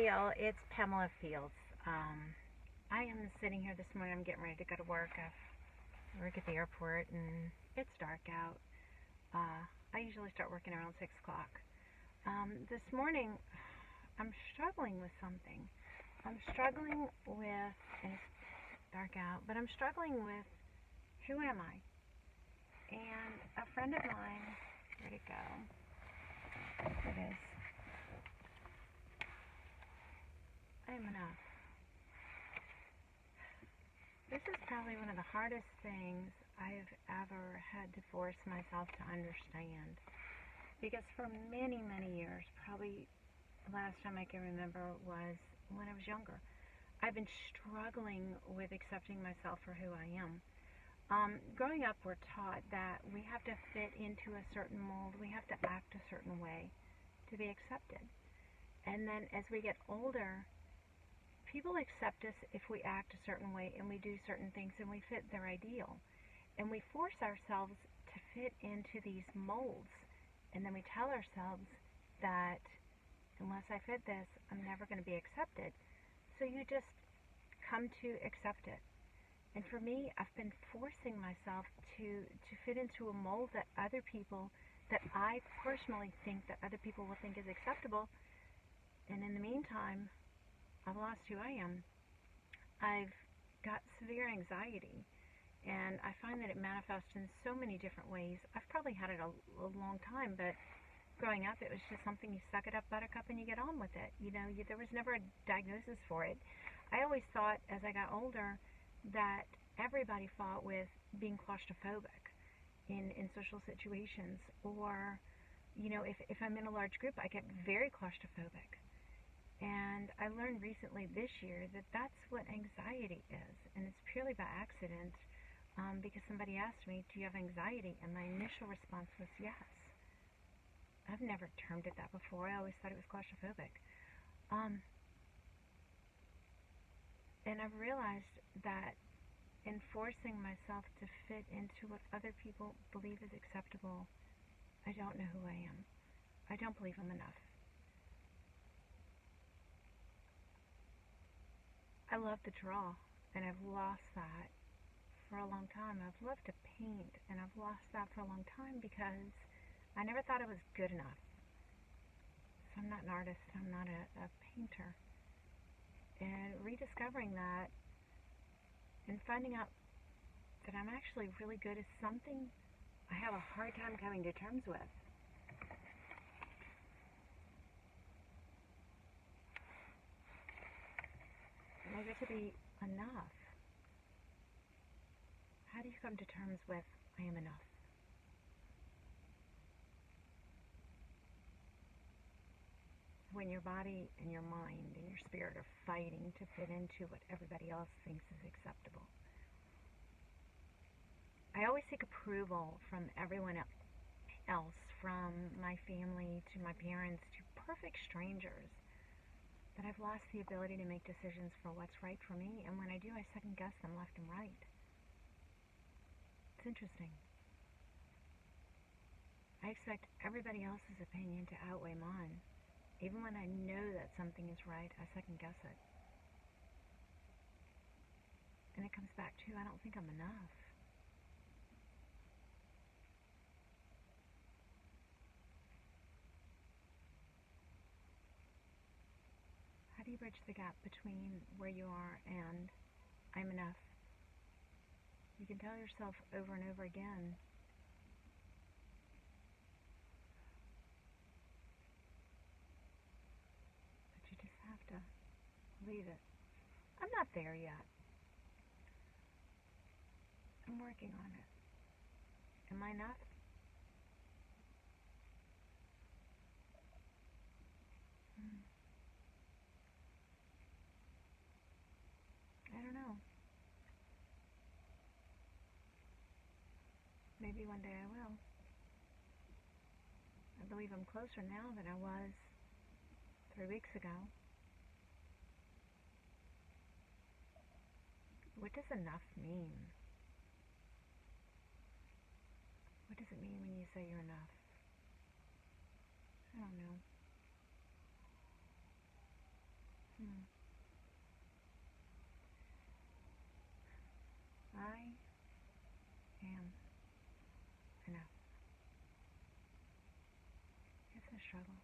Gail. It's Pamela Fields. I am sitting here this morning. I'm getting ready to go to work. I work at the airport and it's dark out. I usually start working around 6 o'clock. This morning, I'm struggling with something. I'm struggling with, and it's dark out, but I'm struggling with who am I? And a friend of mine, where'd it go? There it is. I am enough. This is probably one of the hardest things I've ever had to force myself to understand. Because for many, many years, probably the last time I can remember was when I was younger, I've been struggling with accepting myself for who I am. Growing up, we're taught that we have to fit into a certain mold, we have to act a certain way to be accepted. And then as we get older, people accept us if we act a certain way and we do certain things and we fit their ideal. And we force ourselves to fit into these molds. And then we tell ourselves that unless I fit this, I'm never going to be accepted. So you just come to accept it. And for me, I've been forcing myself to fit into a mold that other people, that I personally think that other people will think is acceptable. And in the meantime, I've lost who I am. I've got severe anxiety, and I find that it manifests in so many different ways. I've probably had it a long time, but growing up, it was just something you suck it up, buttercup, and you get on with it. There was never a diagnosis for it. I always thought, as I got older, that everybody fought with being claustrophobic in social situations, or, if I'm in a large group, I get very claustrophobic. And I learned recently this year that that's what anxiety is, and it's purely by accident, because somebody asked me, do you have anxiety? And my initial response was yes. I've never termed it that before. I always thought it was claustrophobic. And I've realized that in forcing myself to fit into what other people believe is acceptable, I don't know who I am. I don't believe I'm enough. I love to draw, and I've lost that for a long time. I've loved to paint, and I've lost that for a long time because I never thought I was good enough. So I'm not an artist, I'm not a painter. And rediscovering that and finding out that I'm actually really good at something I have a hard time coming to terms with. And I get to be enough. How do you come to terms with I am enough? When your body and your mind and your spirit are fighting to fit into what everybody else thinks is acceptable. I always seek approval from everyone else, from my family to my parents to perfect strangers, that I've lost the ability to make decisions for what's right for me, and when I do, I second guess them left and right. It's interesting. I expect everybody else's opinion to outweigh mine. Even when I know that something is right, I second guess it. And it comes back to, I don't think I'm enough. How do you bridge the gap between where you are and I'm enough? You can tell yourself over and over again, but you just have to believe it. I'm not there yet. I'm working on it. Am I enough? I don't know. Maybe one day I will. I believe I'm closer now than I was 3 weeks ago. What does enough mean? What does it mean when you say you're enough? I don't know. am. I know. It's a struggle.